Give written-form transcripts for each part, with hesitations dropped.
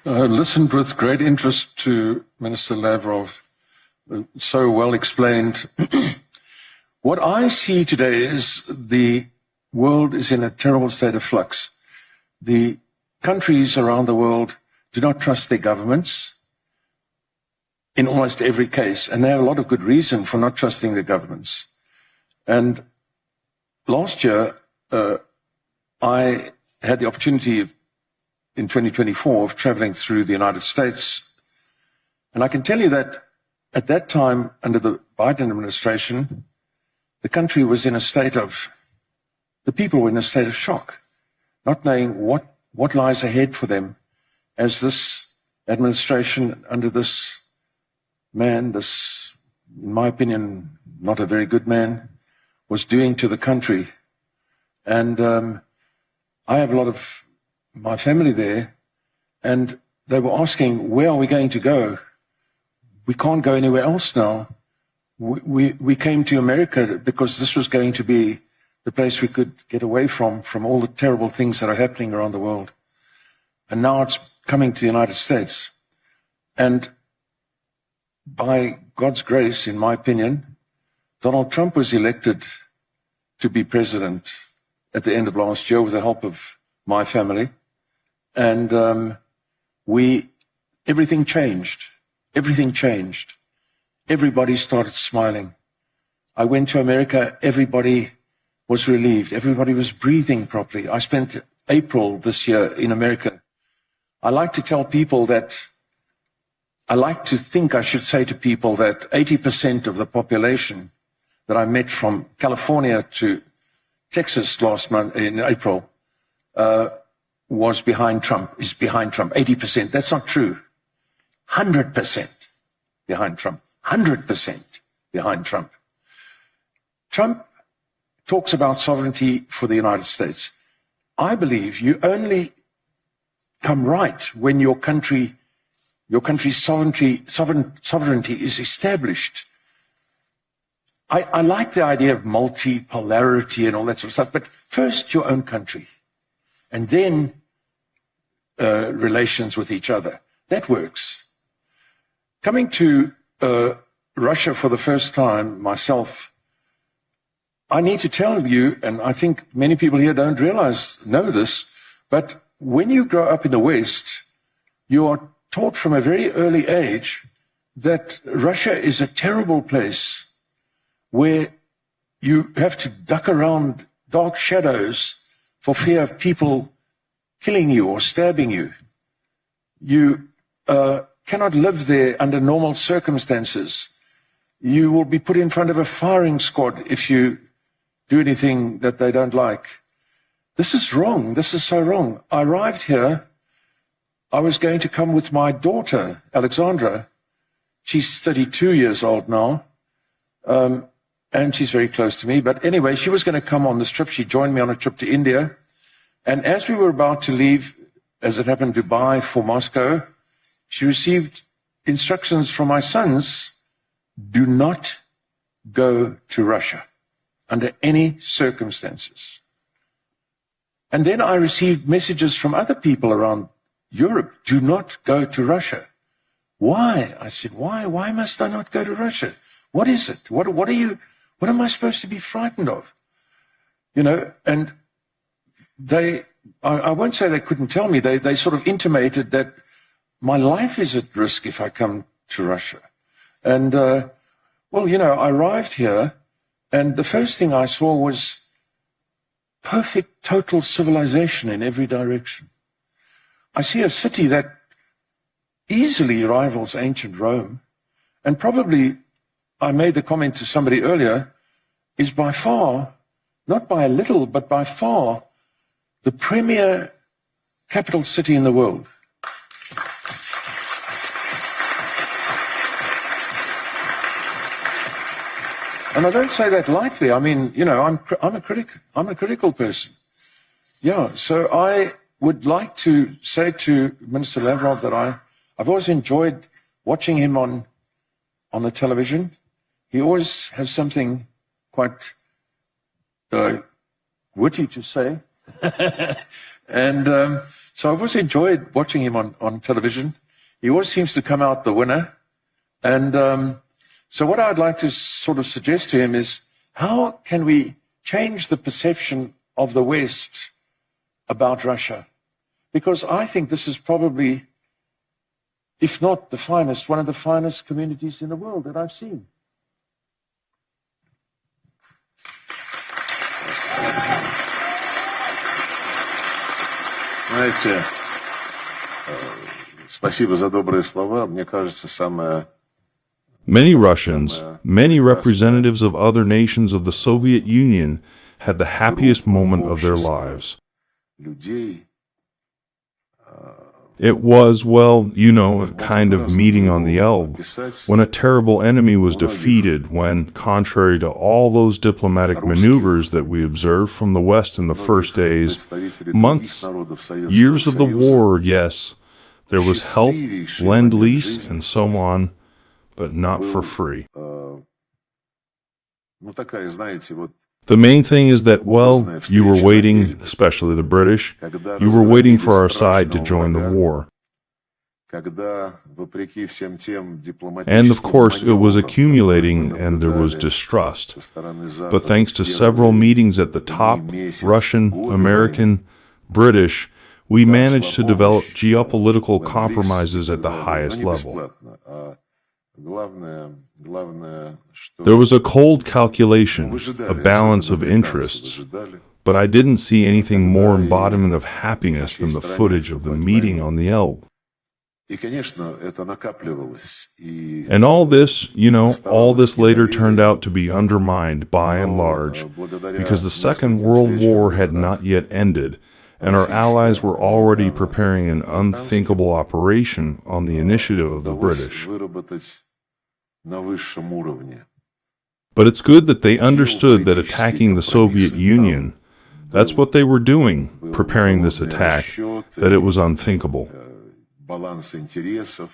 Listened with great interest to Minister Lavrov, so well explained. What I see today is the world is in a terrible state of flux. The countries around the world do not trust their governments in almost every case, and they have a lot of good reason for not trusting their governments. And last year, I had the opportunity in 2024 of traveling through the United States. And I can tell you that at that time, under the Biden administration, the country was in a state of, the people were in a state of shock, not knowing what lies ahead for them as this administration under this man, this, in my opinion, not a very good man, was doing to the country. And I have a lot of my family there, and they were asking, where are we going to go? We can't go anywhere else now. We came to America because this was going to be the place we could get away from all the terrible things that are happening around the world. And now it's coming to the United States. And by God's grace, in my opinion, Donald Trump was elected to be president at the end of last year with the help of my family. And everything changed. Everything changed. Everybody started smiling. I went to America, everybody was relieved. Everybody was breathing properly. I spent April this year in America. I like to tell people that, I like to think I should say to people that 80% of the population that I met from California to Texas last month, in April, was behind Trump, is behind Trump, 80%. That's not true. 100% behind Trump. 100% behind Trump. Trump talks about sovereignty for the United States. I believe you only come right when your country's sovereignty is established. I like the idea of multipolarity and all that sort of stuff, but first your own country, and then relations with each other. That works. Coming to Russia for the first time myself, I need to tell you, and I think many people here don't know this, but when you grow up in the West, you are taught from a very early age that Russia is a terrible place where you have to duck around dark shadows for fear of people killing you or stabbing you. You cannot live there under normal circumstances. You will be put in front of a firing squad if you do anything that they don't like. This is wrong. This is so wrong. I arrived here. I was going to come with my daughter, Alexandra. She's 32 years old now, and she's very close to me. But anyway, she was going to come on this trip. She joined me on a trip to India. And as we were about to leave, as it happened, Dubai for Moscow, she received instructions from my sons, do not go to Russia under any circumstances. And then I received messages from other people around Europe, do not go to Russia. Why? I said, why? Why must I not go to Russia? What is it? What am I supposed to be frightened of? You know, and I won't say they couldn't tell me, they sort of intimated that my life is at risk if I come to Russia. And, well, you know, I arrived here, and the first thing I saw was perfect, total civilization in every direction. I see a city that easily rivals ancient Rome, and probably, I made the comment to somebody earlier, is by far, not by a little, but by far, the premier capital city in the world. And I don't say that lightly. I mean, you know, I'm a critical person. Yeah, so I would like to say to Minister Lavrov that I've always enjoyed watching him on the television. He always has something quite witty to say. And So I've always enjoyed watching him on television. He always seems to come out the winner. And so what I'd like to sort of suggest to him is, how can we change the perception of the West about Russia? Because I think this is probably, if not the finest, one of the finest communities in the world that I've seen. Знаете, спасибо за добрые слова. Мне кажется, самое... Many Russians, many representatives of other nations of the Soviet Union had the happiest moment of their lives. людей It was, well, you know, a kind of meeting on the Elbe, when a terrible enemy was defeated, when, contrary to all those diplomatic maneuvers that we observed from the West in the first days, months, years of the war, yes, there was help, lend-lease, and so on, but not for free. ну такая, знаете, вот The main thing is that, well, you were waiting, especially the British, you were waiting for our side to join the war. когда вопреки всем тем And of course, it was маневрам, accumulating которые and there was наблюдали distrust. со стороны Запада, But thanks to первые several meetings at the top, месяц, Russian, годы American, British, we managed to шла develop помощь, geopolitical ленд-лиз compromises и at the так далее. highest Но не level. бесплатно, а главное, что There was a cold мы calculation, выжидали, a balance of особенно британцы interests, выжидали. but I didn't see anything more embodiment of happiness than the footage of the meeting on the Elbe. И, конечно, это накапливалось. И And all this, you know, all this later turned out to be undermined by and large, because the Second World War had not yet ended, and our allies were already preparing an unthinkable operation on the initiative of the удалось British. выработать на высшем уровне. But it's good that they understood that attacking the Soviet Union, that's what they were doing, preparing this attack, that it was unthinkable. Баланс интересов.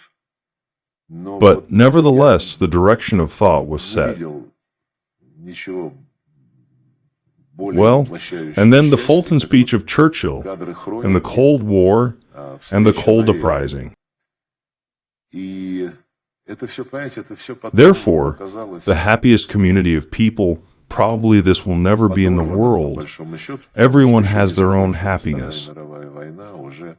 Но But вот nevertheless, the direction of thought was не set. видел ничего более Well, воплощающего and then the счастья, Fulton как speech вот of Churchill, кадры and the хроники, Cold War, and the встреча Cold на Эльбе. Uprising. И это все, понимаете, это все потом Therefore, оказалось, the happiest community of people, probably this will never be in the подорвано, по world. большому счету, Everyone что has their own несмотря на то, что happiness. Вторая мировая война, уже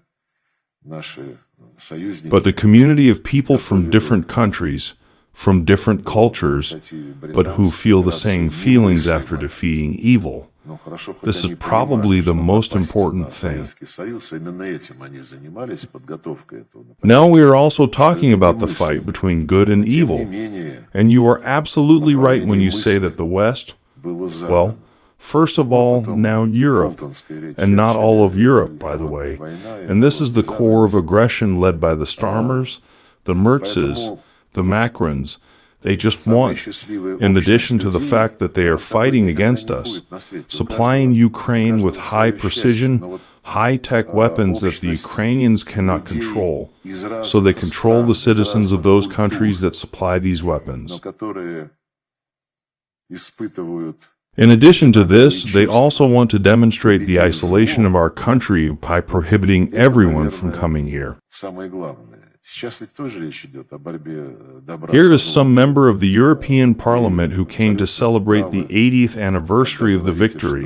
наши союзники, But the community of people from different countries, from different cultures, кстати, but who британцы feel the как раз same не feelings мысленно. after defeating evil. Ну, хорошо, хоть This они is probably понимали, the что most напасть important на thing. Советский Союз, именно этим они занимались, подготовкой этого нападения. Now we are also talking about the fight between good and Тем не evil. менее, And you are absolutely right when you say that the West, было за well, first of all, now Europe, Фултонской речи and not all of Черчилля, Europe, by the way. война, и And this is the вот core of за- aggression led by the Starmers, the Mertzes, Поэтому the Macrons. They just самые want, счастливые in общества addition to the людей, fact that they are fighting against us, supplying Ukraine with high precision, high-tech weapons that the Ukrainians cannot control, so they control the citizens of those countries that supply these но weapons. которые испытывают In addition to this, they also want to demonstrate the isolation of our country by prohibiting everyone from coming here. самое главное. Сейчас ведь тоже речь идет о борьбе добра Here is с some злом. member of the European Parliament who came to celebrate the 80th anniversary of the victory,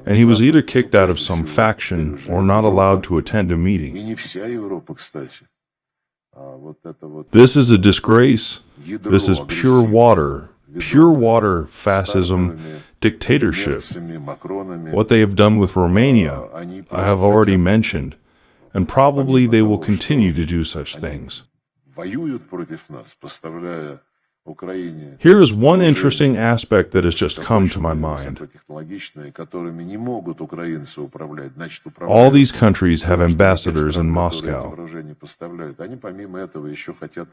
and he was either kicked out of some faction or not allowed to attend a И meeting. не вся Европа, кстати. А вот это вот This is a disgrace. ядро This is pure water fascism, dictatorship. Мерцами, Макронами, What they have done with Romania, они I have already mentioned, and probably they will continue to do such things. воюют против нас, поставляя Украине Here is one interesting aspect that has just come to my mind. высокотехнологичные, которыми не могут украинцы управлять, значит, All управляют these countries have потому что ambassadors те in страны, которые Moscow. эти вооружения поставляют, они помимо этого еще хотят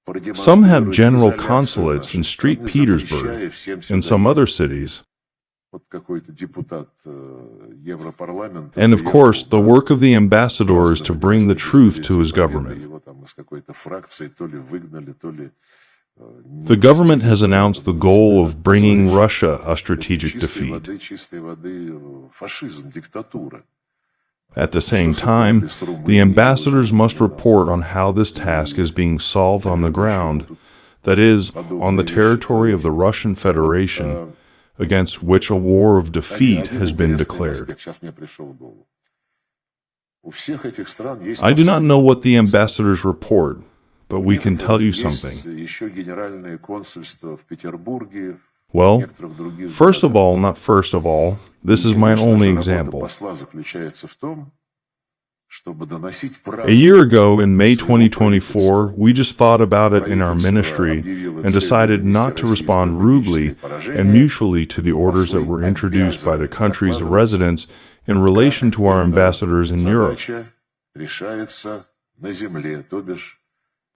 Some have продемонстрировать general изоляцию consulates in нашей St. страны, Petersburg запрещая всем and сюда some other ездить. cities. Вот какой-то депутат Европарламента And of приехал, course, the да, work of the ambassador is просто to bring the truth to his Победы, government. его там из какой-то фракции то ли выгнали, то ли The government has announced the goal of bringing Russia a strategic defeat. чистой воды фашизм, диктатура. At the same time, the ambassadors must report on how this task is being solved on the ground, that is, on the territory of the Russian Federation, against which a war of defeat has been declared. I do not know what the ambassadors report, but we can tell you something. Well, first of all, this is my only example. A year ago, in May 2024, we just thought about it in our ministry and decided not to respond rudely and mutually to the orders that were introduced by the country's residents in relation to our ambassadors in Europe.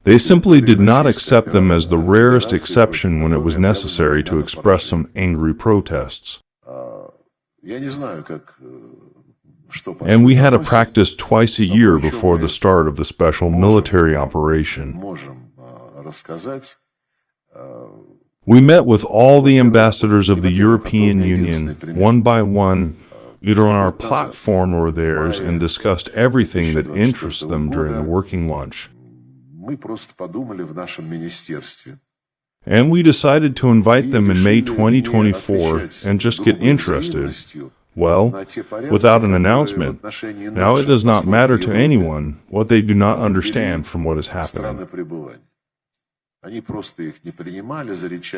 They simply did not accept them as the rarest exception when it was necessary to express some angry protests. And we had a practice twice a year before the start of the special military operation. We met with all the ambassadors of the European Union, one by one, either on our platform or theirs, and discussed everything that interests them during the working lunch. And we decided to invite them in May 2024 and just get interested. Well, without an announcement. Now it does not matter to anyone what they do not understand from what is happening.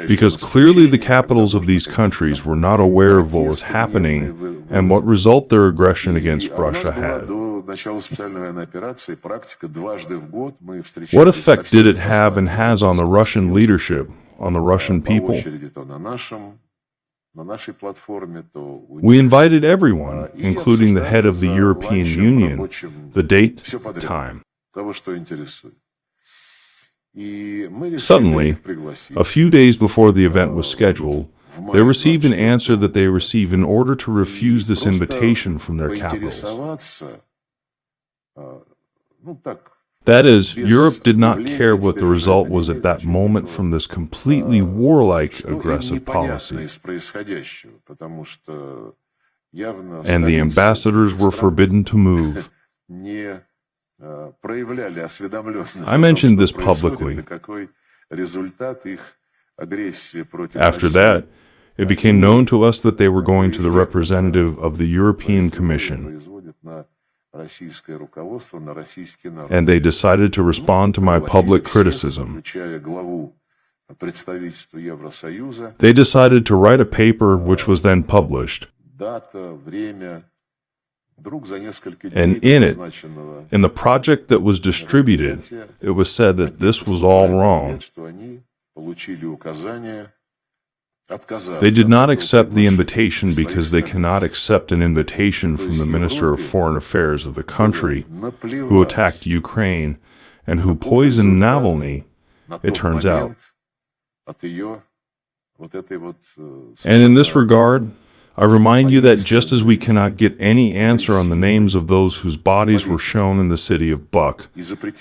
Because clearly the capitals of these countries were not aware of what was happening and what result their aggression against Russia had. What effect did it have and has on the Russian leadership, on the Russian people? We invited everyone, including the head of the European Union, the date, time. Suddenly, a few days before the event was scheduled, they received an answer that they received in order to refuse this invitation from their capitals. That is, Europe did not care what the result was at that moment from this completely warlike, aggressive policy. And the ambassadors were forbidden to move. I mentioned this publicly. After that, it became known to us that they were going to the representative of the European Commission. And they decided to respond to my public criticism. They decided to write a paper which was then published. And in it, in the project that was distributed, it was said that this was all wrong. They did not accept the invitation because they cannot accept an invitation from the Minister of Foreign Affairs of the country who attacked Ukraine and who poisoned Navalny, it turns out. And in this regard, I remind you that just as we cannot get any answer on the names of those whose bodies were shown in the city of Buck,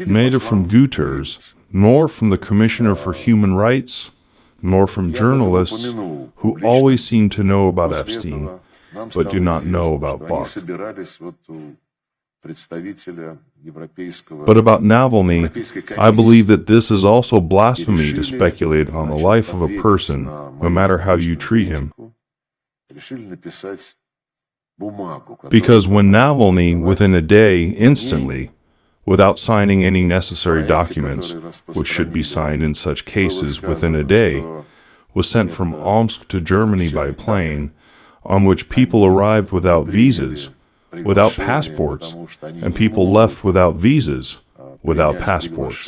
neither from Guterres, nor from the Commissioner for Human Rights, nor from journalists who always seem to know about Epstein, but do not know about Buck. But about Navalny, I believe that this is also blasphemy to speculate on the life of a person, no matter how you treat him. Because when Navalny, within a day, instantly, without signing any necessary documents, which should be signed in such cases within a day, was sent from Omsk to Germany by plane, on which people arrived without visas, without passports, and people left without visas, without passports.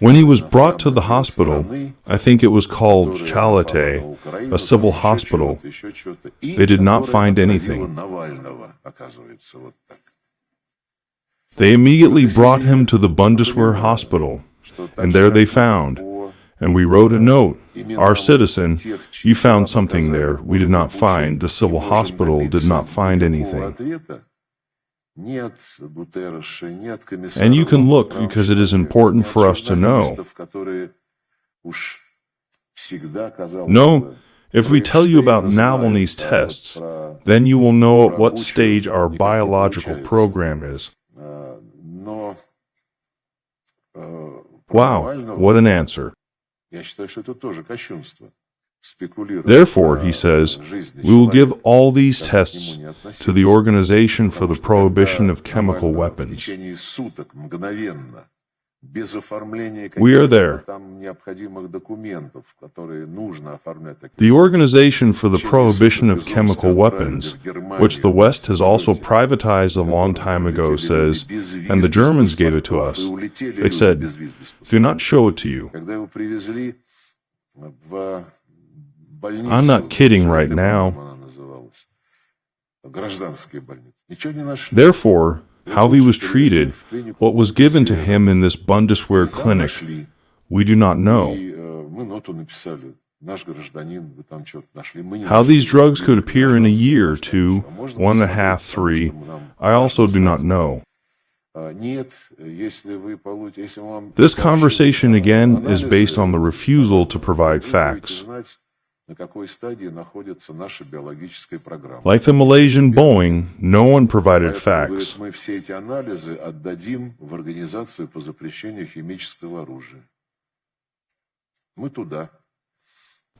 When he was brought to the hospital, I think it was called Charité, a civil hospital, they did not find anything. They immediately brought him to the Bundeswehr hospital, and there they found, and we wrote a note, "Our citizen, you found something there we did not find. The civil hospital did not find anything." And you can look because it is important for us to know. No, If we tell you about Navalny's tests, then you will know at what stage our biological program is. Но Wow, what an answer. я считаю, что это тоже кощунство. Спекулировать Therefore, he says, we will give all these tests to the Organization for the Prohibition of Chemical в Weapons. течение суток, мгновенно, без оформления We are there. там необходимых документов, которые нужно оформлять. The Organization for the Prohibition of Chemical Weapons, which the West has also privatized a long time ago, says, and the Germans gave it to us. They said, do not show it to you. Когда его привезли в больницу, I'm not kidding right now. она называлась, гражданская больница, ничего не нашли. Therefore, how he was treated, what was given to him in this Bundeswehr clinic, we do not know. Мы ноту написали. Наш гражданин, вы там что-то нашли. Мы не How нашли. these drugs could appear in a year, 2, 1.5, 3, I also do not know. Нет, если вы получите, если вам This conversation again is based on the refusal to provide facts. знать, на какой стадии находится наша биологическая программа. Like the Malaysian Boeing, no one provided Поэтому, facts. говорит, мы все эти анализы отдадим в Организацию по запрещению химического оружия. Мы туда.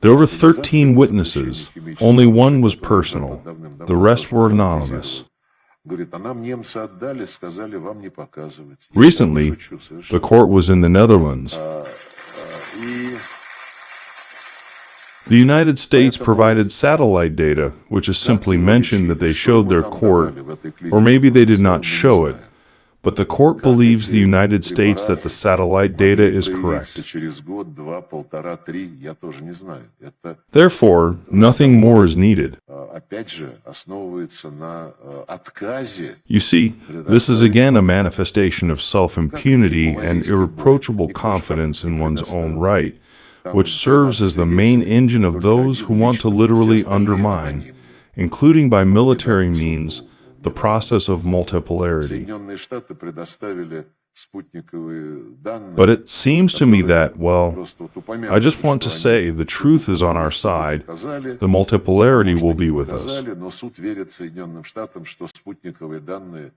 There were 13 witnesses. Only one was personal. The rest were anonymous. Говорит, а нам немцы отдали, сказали вам не показывать. Recently, the court was in the Netherlands. И The United States provided satellite data, which is simply mentioned that they showed their court, or maybe they did not show it, but the court believes the United States that the satellite data is correct. через год, два, полтора, три, я тоже не знаю. Это, Therefore, nothing more is needed. опять же, основывается на отказе. You see, this is again a manifestation of self-impunity and irreproachable confidence in one's own right, which serves as the main engine of those who want to literally undermine, including by military means, the process of multipolarity. Соединенные Штаты предоставили спутниковые данные. But it seems to me that, well, Просто вот упомянуть, I just want to что say the truth is on our side, показали, the multipolarity will be with us. показали, но суд верит Соединенным Штатам, что спутниковые данные